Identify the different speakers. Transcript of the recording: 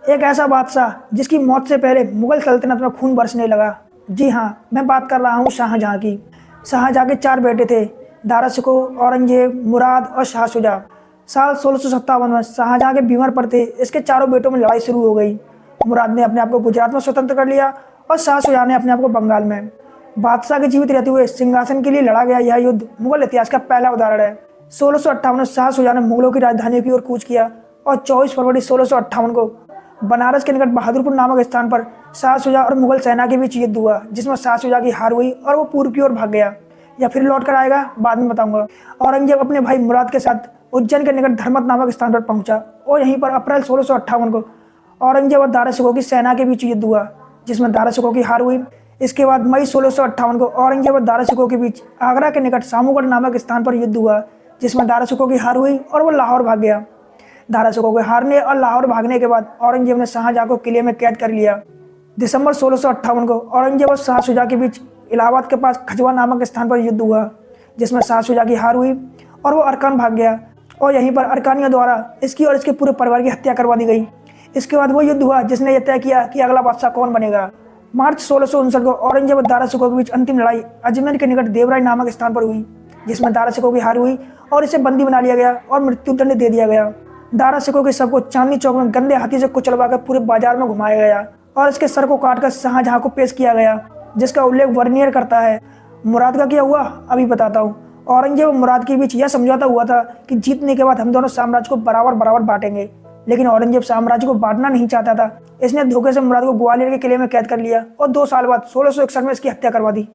Speaker 1: एक ऐसा बादशाह जिसकी मौत से पहले मुगल सल्तनत में खून बरसने लगा। जी हाँ, मैं बात कर रहा हूँ शाहजहाँ की। शाहजहाँ के 4 बेटे थे, दारा शिकोह, औरंगजेब, मुराद और शाह शुजा। साल 1657 में शाहजहाँ के बीमार पड़ते इसके चारों बेटों में लड़ाई शुरू हो गई। मुराद ने अपने आप को गुजरात में स्वतंत्र कर लिया और शाह शुजा ने अपने आप को बंगाल में। बादशाह के जीवित रहते हुए सिंहासन के लिए लड़ा गया यह युद्ध मुगल इतिहास का पहला उदाहरण है। 1658 में शाह शुजा ने मुगलों की राजधानी की ओर कूच किया और 24 फरवरी 1658 को बनारस के निकट बहादुरपुर नामक स्थान पर शाह शुजा और मुगल सेना के बीच युद्ध हुआ, जिसमें शाह शुजा की हार हुई और वो पूर्व की ओर भाग गया। या फिर लौट कर आएगा, बाद में बताऊंगा। औरंगजेब अपने भाई मुराद के साथ उज्जैन के निकट धर्मत नामक स्थान पर पहुंचा और यहीं पर अप्रैल 1658 को औरंगजेब और दारा शिकोह की सेना के बीच युद्ध हुआ, जिसमें दारा शिकोह की हार हुई। इसके बाद मई 1658 को औरंगजेब और दारा शिकोह के बीच आगरा के निकट सामूगढ़ नामक स्थान पर युद्ध हुआ, जिसमें दारा शिकोह की हार हुई और वो लाहौर भाग गया। दारा शिकोह के हारने और लाहौर भागने के बाद औरंगजेब ने शाहजहाँ को किले में कैद कर लिया। दिसंबर 1658 को औरंगजेब और शाह शुजा के बीच इलाहाबाद के पास खजवा नामक स्थान पर युद्ध हुआ, जिसमें शाह शुजा की हार हुई और वो अरकान भाग गया और यहीं पर अरकानियों द्वारा इसकी और इसके पूरे परिवार की हत्या करवा दी गई। इसके बाद वो युद्ध हुआ जिसने यह तय किया कि अगला बादशाह कौन बनेगा। मार्च 1659 को औरंगजेब और दारा शिकोह के बीच अंतिम लड़ाई अजमेर के निकट देवराय नामक स्थान पर हुई, जिसमें दारा शिकोह की हार हुई और इसे बंदी बना लिया गया और मृत्युदंड दे दिया गया। दारा शिकोह के शव को चांदनी चौक में गंदे हाथी से कुचलवाकर पूरे बाजार में घुमाया गया और इसके सर को काटकर शाहजहाँ को पेश किया गया, जिसका उल्लेख वर्नियर करता है। मुराद का क्या हुआ अभी बताता हूँ। औरंगजेब और मुराद के बीच यह समझौता हुआ था कि जीतने के बाद हम दोनों साम्राज्य को बराबर बराबर बांटेंगे, लेकिन औरंगजेब साम्राज्य को बांटना नहीं चाहता था। इसने धोखे से मुराद को ग्वालियर के किले में कैद कर लिया और 2 साल बाद 1661 में इसकी हत्या करवा दी।